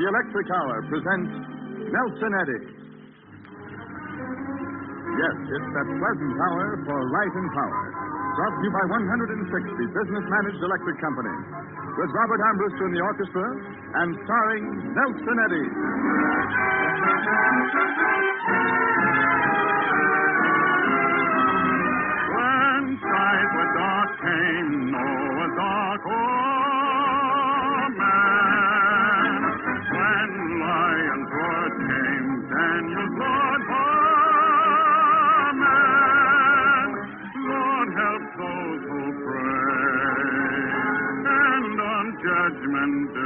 the Electric Hour presents Nelson Eddy. Yes, it's that pleasant hour for light and power. Brought to you by 160 business-managed electric companies. With Robert Armbruster in the orchestra and starring Nelson Eddy. When skies were dark came Noah's Ark, oh man. When lions roared came Daniel's Lord, oh man. Lord help those who pray, and on Judgment Day,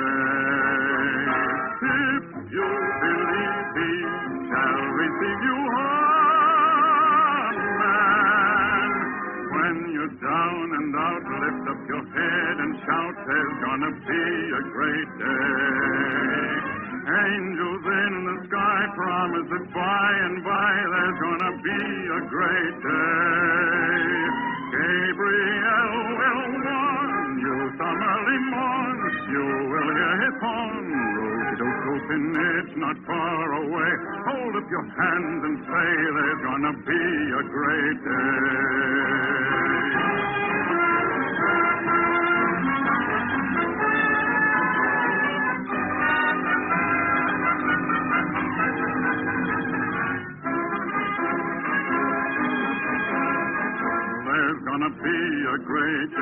if you believe He shall receive you home, man. When you're down and out, lift up your head and shout, there's gonna be a great day. Angels in the sky promise that by and by there's gonna be a great day. Gabriel will warn you some early morn. You will hear his horn. Rosie-do-do-pin, it's not far away. Hold up your hands and say there's gonna be a great day. There's gonna be a great day.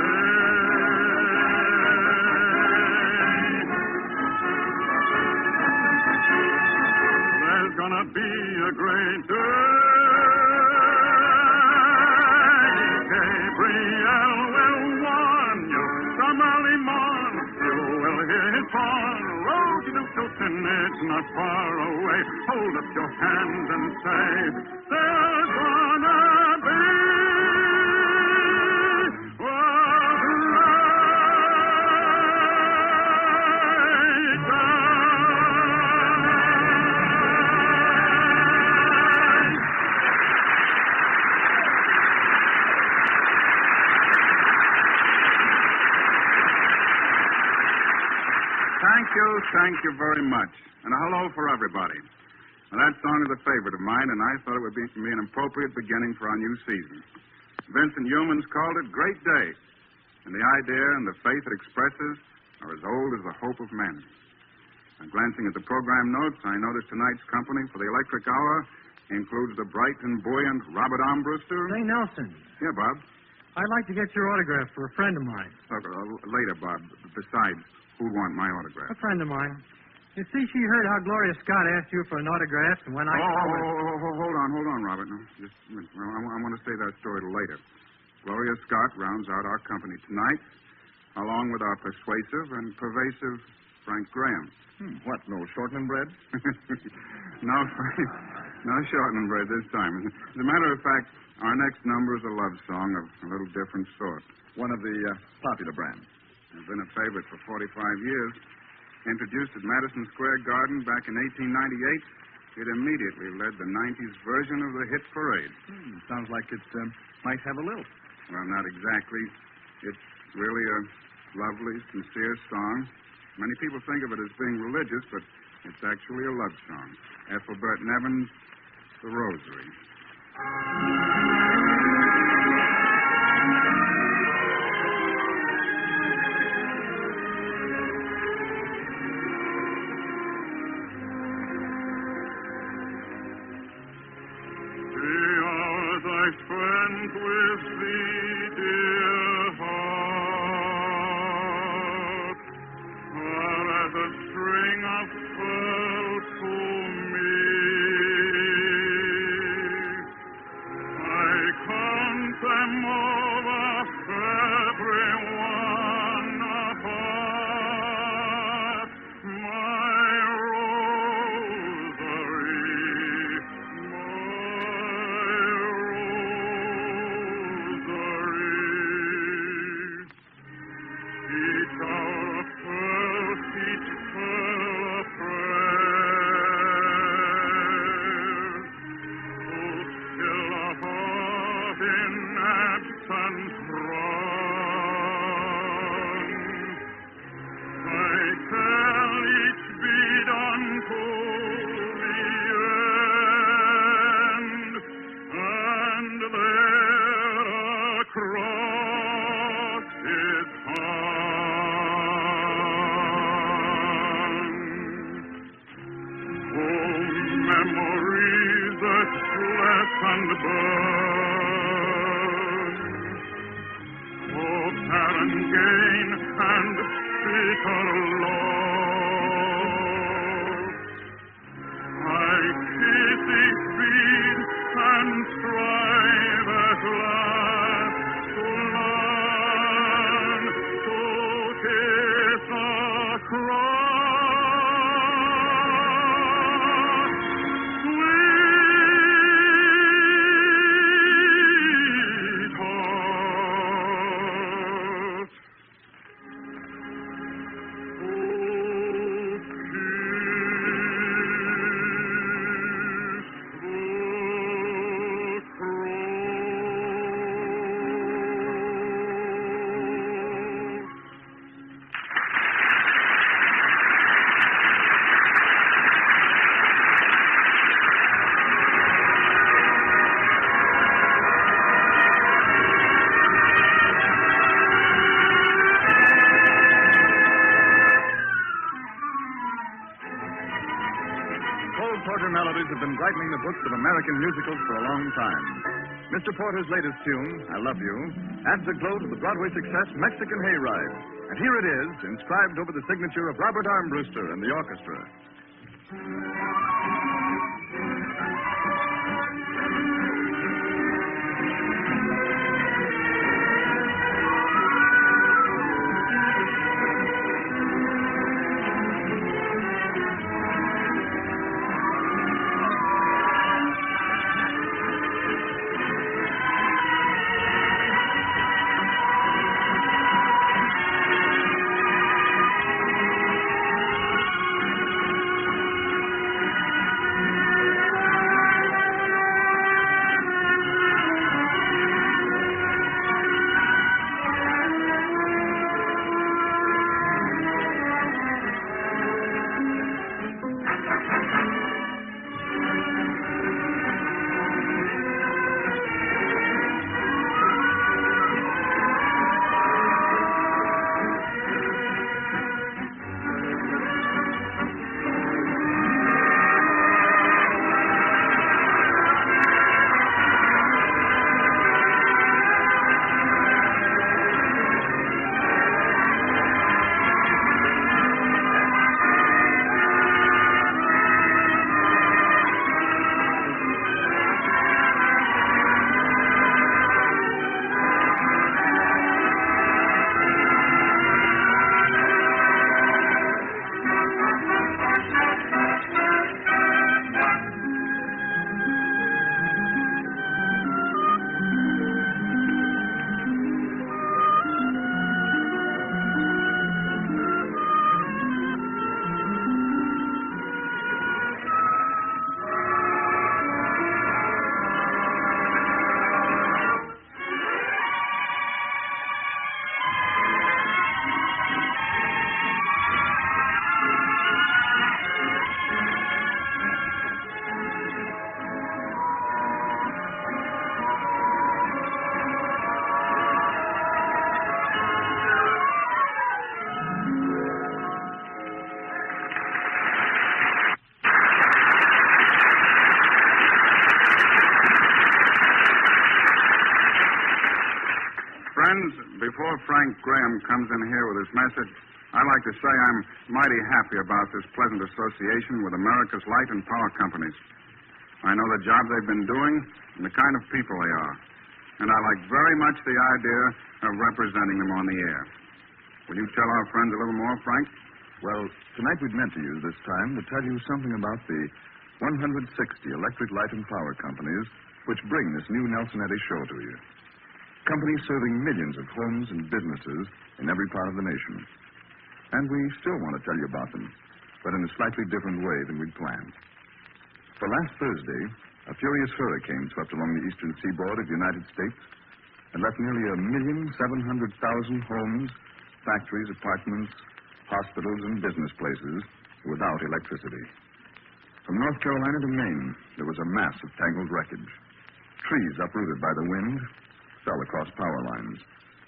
There's gonna be a great day. Gabriel will warn you some early morn. You will hear his horn. Rosie-do-do-tin, it's not far away. Hold up your hands and say, there's gonna be Thank you very much. And a hello for everybody. Now, that song is a favorite of mine, and I thought it would be an appropriate beginning for our new season. Vincent Youmans called it Great Day, and the idea and the faith it expresses are as old as the hope of men. And glancing at the program notes, I noticed tonight's company for the Electric Hour includes the bright and buoyant Robert Armbruster. Say, Nelson. Yeah, Bob? I'd like to get your autograph for a friend of mine. Look, later, Bob. Besides, who'd want my autograph? A friend of mine. You see, she heard how Gloria Scott asked you for an autograph, and when I... hold on, Robert. No, just a minute. I want to say that story later. Gloria Scott rounds out our company tonight, along with our persuasive and pervasive Frank Graham. What, no shortening bread? No, Frank. No shortening bread this time. As a matter of fact, our next number is a love song of a little different sort. One of the popular brands. It's been a favorite for 45 years. Introduced at Madison Square Garden back in 1898, it immediately led the 90s version of the hit parade. Sounds like it might have a lilt. Well, not exactly. It's really a lovely, sincere song. Many people think of it as being religious, but it's actually a love song. Ethelbert Nevin's The Rosary. I spent with thee, dear heart, are as a string of pearls to me. I count them over every one apart, my rosary, each hour a pearl, each pearl a prayer, to still a heart in absence wrong. I tell each bead on and burn. Hope, and gain, and bitter loss. I pity feed and strive at last to learn to kiss the cross. Melodies have been brightening the books of American musicals for a long time. Mr. Porter's latest tune, I Love You, adds a glow to the Broadway success Mexican Hayride. And here it is, inscribed over the signature of Robert Armbruster and the orchestra. Friends, before Frank Graham comes in here with his message, I'd like to say I'm mighty happy about this pleasant association with America's light and power companies. I know the job they've been doing and the kind of people they are. And I like very much the idea of representing them on the air. Will you tell our friends a little more, Frank? Well, tonight we'd meant to use this time to tell you something about the 160 electric light and power companies which bring this new Nelson Eddy show to you. Companies serving millions of homes and businesses in every part of the nation. And we still want to tell you about them, but in a slightly different way than we'd planned. For last Thursday, a furious hurricane swept along the eastern seaboard of the United States and left nearly 1,700,000 homes, factories, apartments, hospitals, and business places without electricity. From North Carolina to Maine, there was a mass of tangled wreckage. Trees uprooted by the wind fell across power lines.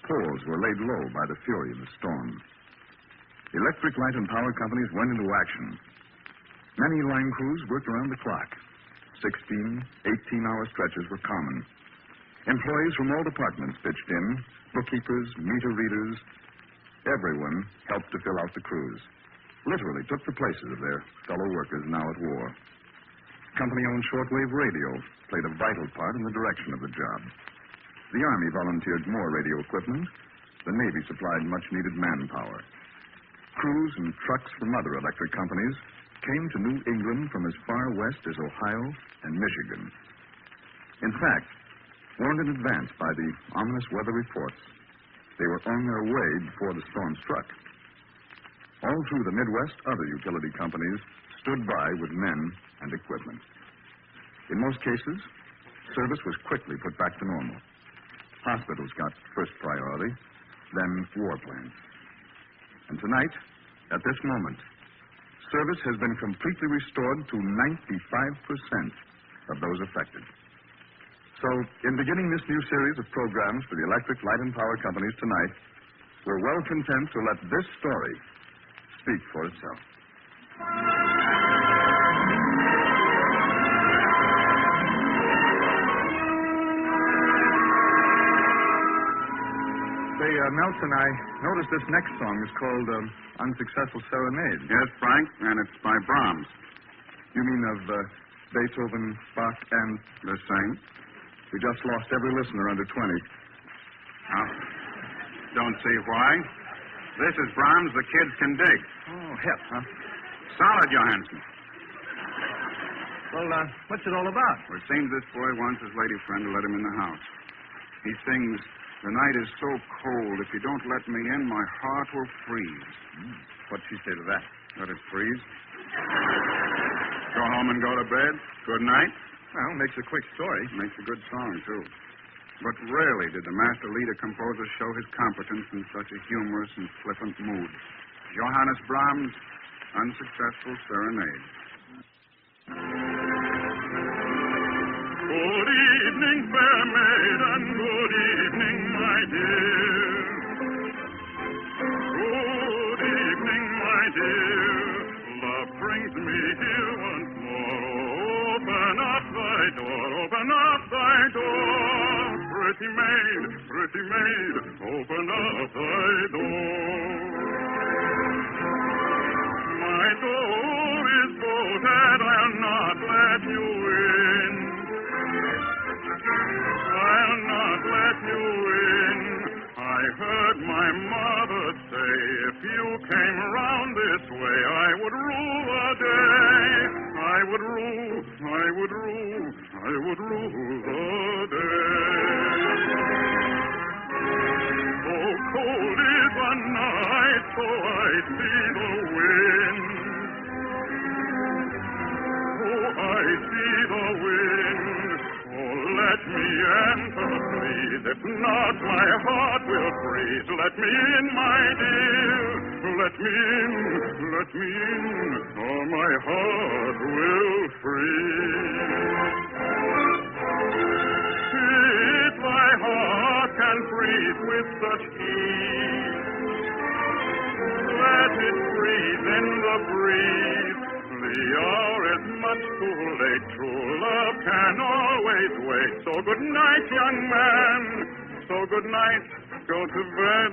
Poles were laid low by the fury of the storm. Electric light and power companies went into action. Many line crews worked around the clock. 16, 18-hour stretches were common. Employees from all departments pitched in, bookkeepers, meter readers. Everyone helped to fill out the crews. Literally took the places of their fellow workers now at war. Company-owned shortwave radio played a vital part in the direction of the job. The Army volunteered more radio equipment. The Navy supplied much-needed manpower. Crews and trucks from other electric companies came to New England from as far west as Ohio and Michigan. In fact, warned in advance by the ominous weather reports, they were on their way before the storm struck. All through the Midwest, other utility companies stood by with men and equipment. In most cases, service was quickly put back to normal. Hospitals got first priority, then war plants. And tonight, at this moment, service has been completely restored to 95% of those affected. So, in beginning this new series of programs for the electric light and power companies tonight, we're well content to let this story speak for itself. Say, Nelson, I noticed this next song is called Unsuccessful Serenade. Yes, Frank, and it's by Brahms. You mean of Beethoven, Bach, and... The same. We just lost every listener under 20. Don't see why. This is Brahms, The Kids Can Dig. Oh, hep, huh? Solid, Johansson. Well, what's it all about? Well, it seems this boy wants his lady friend to let him in the house. He sings, "The night is so cold, if you don't let me in, my heart will freeze." What'd she say to that? Let it freeze. Go home and go to bed. Good night. Well, makes a quick story. Makes a good song, too. But rarely did the master leader composer show his competence in such a humorous and flippant mood. Johannes Brahms' Unsuccessful Serenade. Good evening, fair maid, and good evening, my dear. Good evening, my dear. Love brings me here once more. Open up thy door, open up thy door. Pretty maid, open up thy door. My door is bolted, I'll not let you in. I'll not let you in. I heard my mother say, if you came round this way, I would rule the day. I would rule the day. Oh, cold is the night, so I see the wind. Oh, I see the wind. Oh, let me enter, please. If not, my heart will freeze. Let me in, my dear. Let me in, or my heart will freeze. If my heart can freeze with such ease, let it freeze in the breeze. The hour is much too late. True love can always wait. So good night, young man. So good night. Go to bed.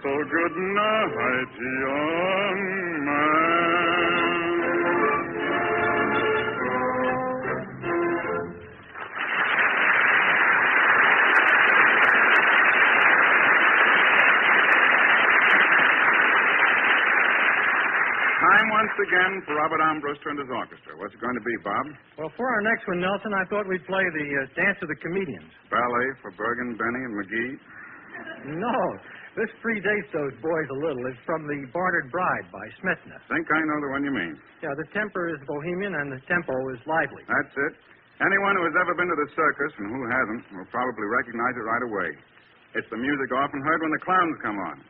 So good night, young man. Time once again for Robert Armbruster and his orchestra. What's it going to be, Bob? Well, for our next one, Nelson, I thought we'd play the Dance of the Comedians. Ballet for Bergen, Benny, and McGee? No, this predates those boys a little. It's from The Bartered Bride by Smithna. Think I know the one you mean. Yeah, the temper is bohemian and the tempo is lively. That's it. Anyone who has ever been to the circus, and who hasn't, will probably recognize it right away. It's the music often heard when the clowns come on.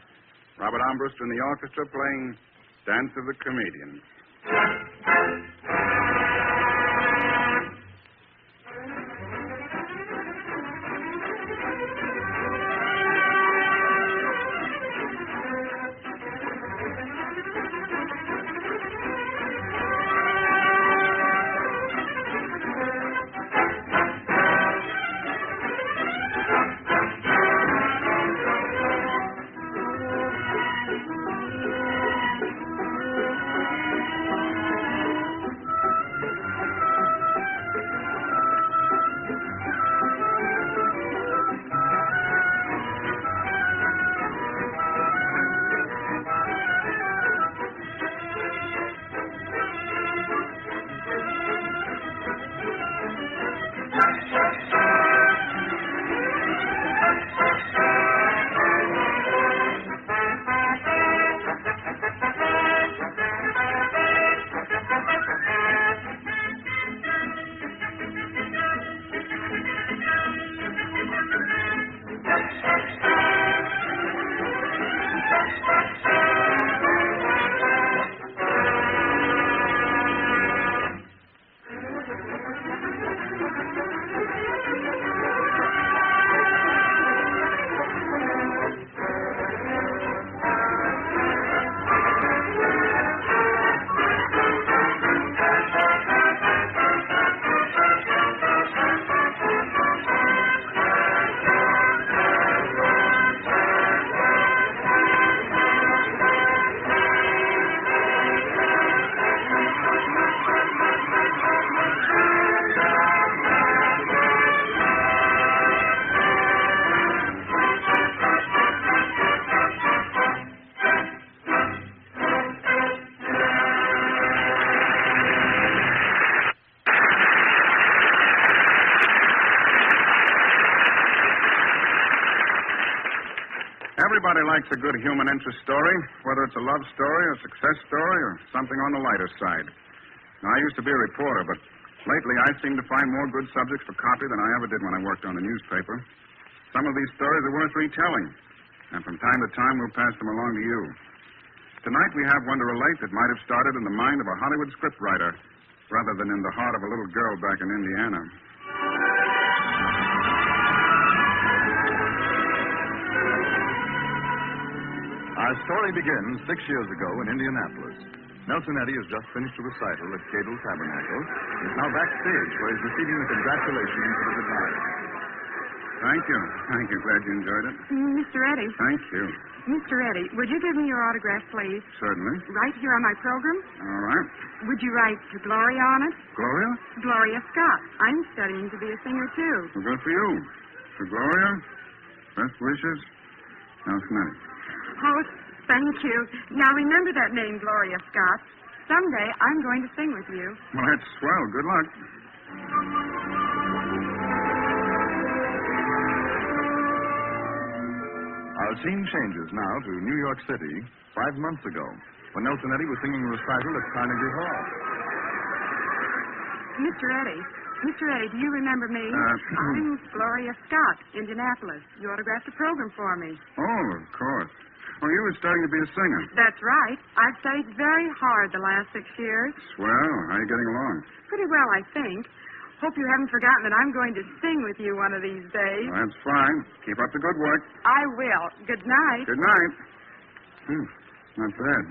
Robert Armbruster and the orchestra playing Dance of the Comedians. Everybody likes a good human interest story, whether it's a love story, a success story, or something on the lighter side. Now, I used to be a reporter, but lately I seem to find more good subjects for copy than I ever did when I worked on the newspaper. Some of these stories are worth retelling, and from time to time we'll pass them along to you. Tonight we have one to relate that might have started in the mind of a Hollywood scriptwriter rather than in the heart of a little girl back in Indiana. Our story begins 6 years ago in Indianapolis. Nelson Eddy has just finished a recital at Cable Tabernacle. He's now backstage where he's receiving the congratulations of his admirers. Thank you. Thank you. Glad you enjoyed it. Mr. Eddy. Thank you. Mr. Eddy, would you give me your autograph, please? Certainly. Right here on my program? All right. Would you write to Gloria on it? Gloria? Gloria Scott. I'm studying to be a singer, too. Well, good for you. To Gloria, best wishes, Nelson Eddy. Oh, thank you. Now, remember that name, Gloria Scott. Someday I'm going to sing with you. Well, that's swell. Good luck. Our scene changes now to New York City 5 months ago, when Nelson Eddy was singing a recital at Carnegie Hall. Mr. Eddy, do you remember me? I'm Gloria Scott, Indianapolis. You autographed a program for me. Oh, of course. Well, you were starting to be a singer. That's right. I've studied very hard the last 6 years. Swell. How are you getting along? Pretty well, I think. Hope you haven't forgotten that I'm going to sing with you one of these days. Well, that's fine. Keep up the good work. I will. Good night. Good night. Not bad.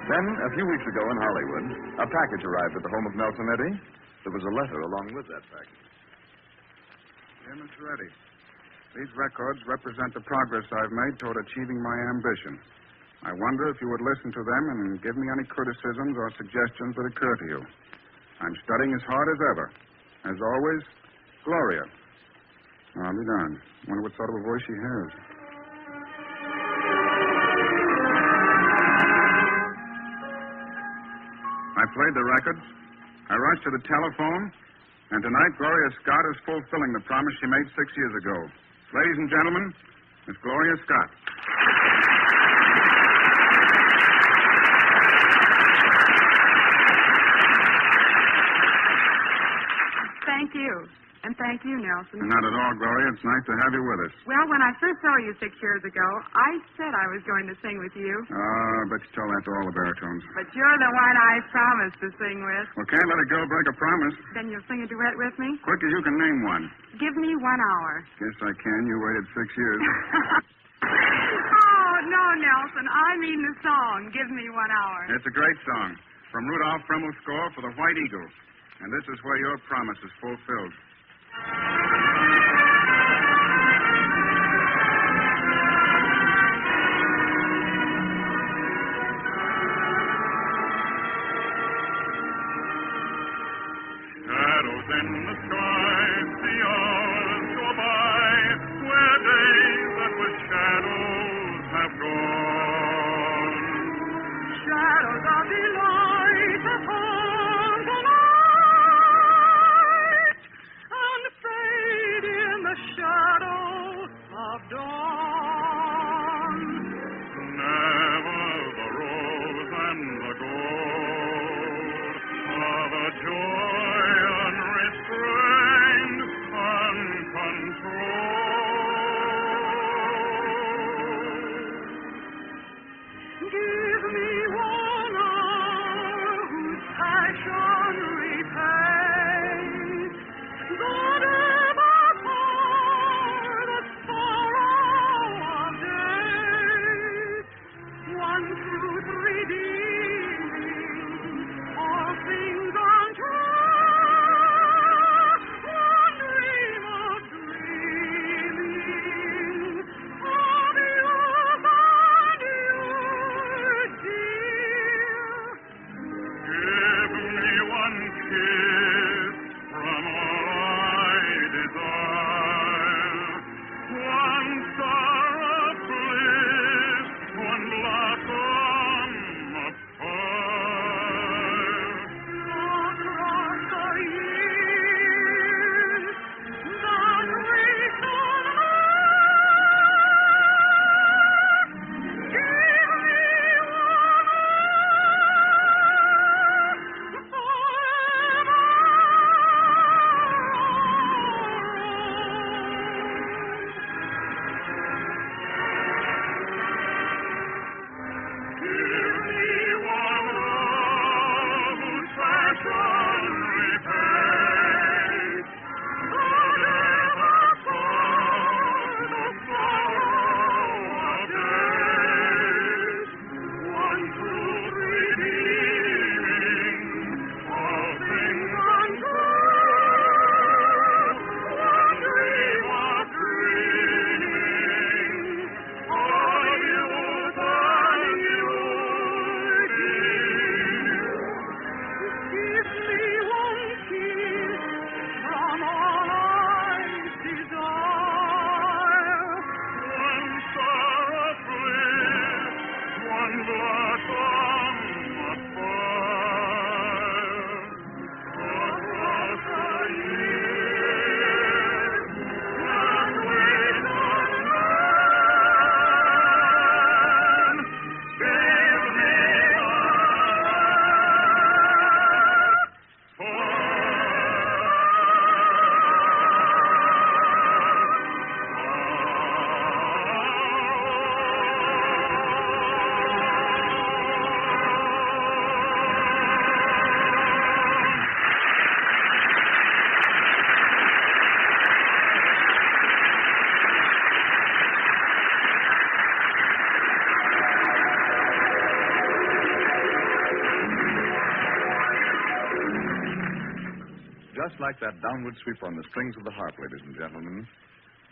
Then, a few weeks ago in Hollywood, a package arrived at the home of Nelson Eddy. There was a letter along with that package. Dear Mr. Eddy, these records represent the progress I've made toward achieving my ambition. I wonder if you would listen to them and give me any criticisms or suggestions that occur to you. I'm studying as hard as ever. As always, Gloria. Now, I'll be darned. Wonder what sort of a voice she has. I played the records. I rushed to the telephone. And tonight, Gloria Scott is fulfilling the promise she made 6 years ago. Ladies and gentlemen, Miss Gloria Scott. Thank you. And thank you, Nelson. Not at all, Gloria. It's nice to have you with us. Well, when I first saw you 6 years ago, I said I was going to sing with you. I bet you tell that to all the baritones. But you're the one I promised to sing with. Well, can't let a girl break a promise. Then you'll sing a duet with me? Quick as you can name one. Give me 1 hour. Guess I can. You waited 6 years. Oh, no, Nelson. I mean the song, Give Me 1 Hour. It's a great song. From Rudolph Fremmel's score for the White Eagle. And this is where your promise is fulfilled. Shadows in the sky, the hours go by, where days that with shadows have gone. Shadows of delight upon the night, and fade in the shadow of dawn. Never the rose and the gold of a joy unrestrained. just like that downward sweep on the strings of the harp, ladies and gentlemen,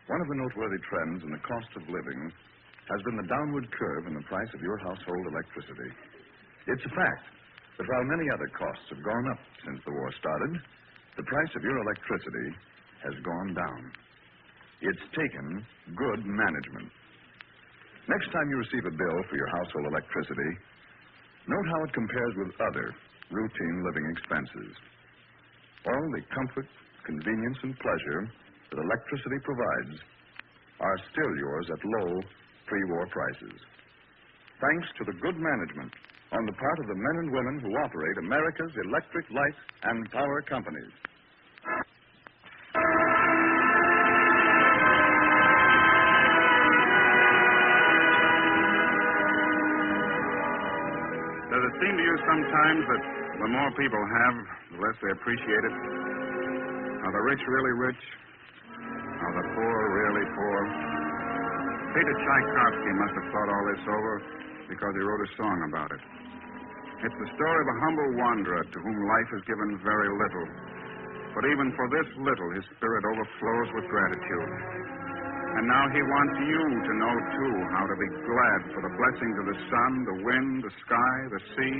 one of the noteworthy trends in the cost of living has been the downward curve in the price of your household electricity. It's a fact that while many other costs have gone up since the war started, the price of your electricity has gone down. It's taken good management. Next time you receive a bill for your household electricity, note how it compares with other routine living expenses. All the comfort, convenience, and pleasure that electricity provides are still yours at low pre-war prices. Thanks to the good management on the part of the men and women who operate America's electric light and power companies. Does it seem to you sometimes that the more people have, the less they appreciate it? Are the rich really rich? Are the poor really poor? Peter Tchaikovsky must have thought all this over because he wrote a song about it. It's the story of a humble wanderer to whom life has given very little. But even for this little, his spirit overflows with gratitude. And now he wants you to know, too, how to be glad for the blessings of the sun, the wind, the sky, the sea,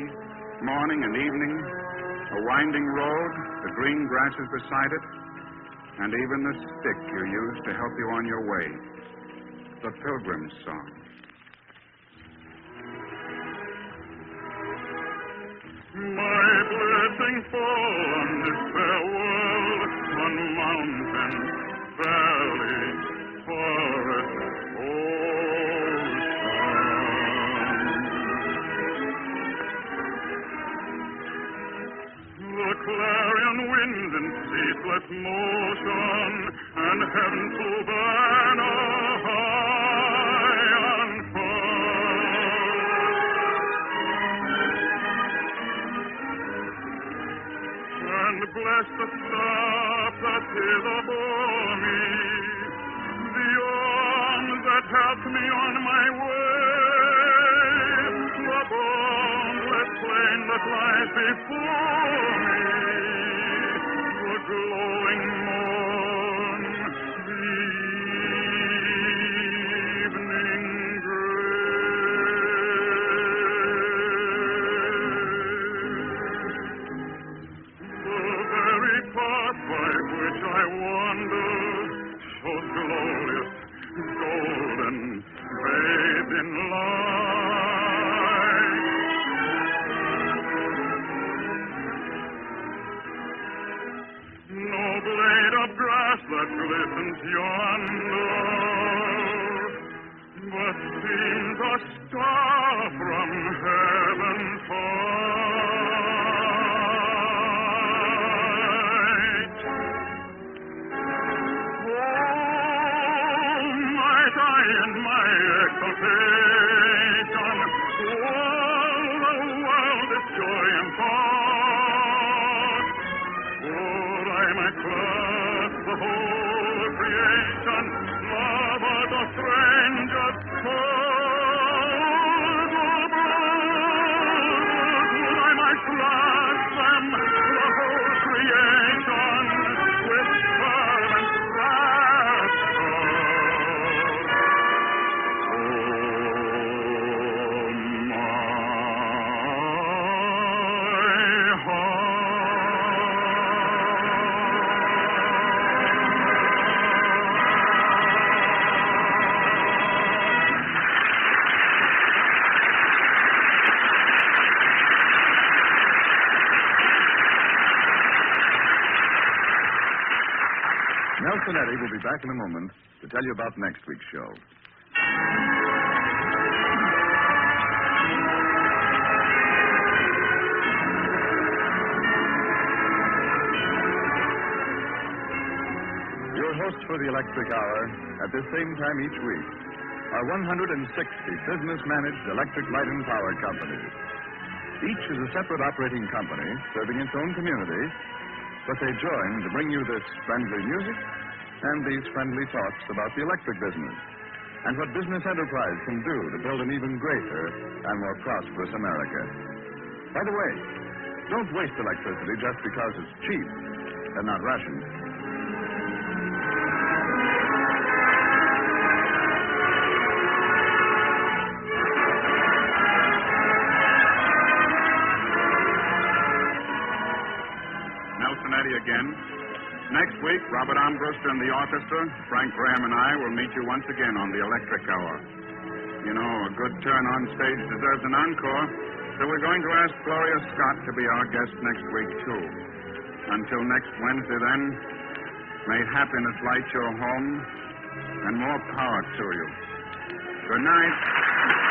morning and evening, a winding road, the green grasses beside it, and even the stick you use to help you on your way. The Pilgrim's Song. My blessing fall on this fair world, on mountain, valley, forest, ocean. The clarion wind in ceaseless motion, and heaven's full banner high unfurled. And bless the staff that is above me, the arms that help me on my way, the boundless plain that lies before me, the glowing morn, the evening path by which I wander shows glorious, golden, bathed in light. No blade of grass that glistens yonder, but seems a star from heaven's height. In my exaltation, all the world is joy impart. Would I might clasp the whole creation, love as a stranger's soul. Would I might clasp them, the whole creation, with fervent rapture. Nelson Eddy will be back in a moment to tell you about next week's show. Your hosts for the Electric Hour at the same time each week are 160 business-managed electric light and power companies. Each is a separate operating company serving its own community, but they join to bring you this friendly music and these friendly talks about the electric business and what business enterprise can do to build an even greater and more prosperous America. By the way, don't waste electricity just because it's cheap. They're not rations. Nelson Eddy again. Next week, Robert Armbruster and the orchestra, Frank Graham and I will meet you once again on the Electric Hour. You know, a good turn on stage deserves an encore, so we're going to ask Gloria Scott to be our guest next week, too. Until next Wednesday, then, may happiness light your home and more power to you. Good night.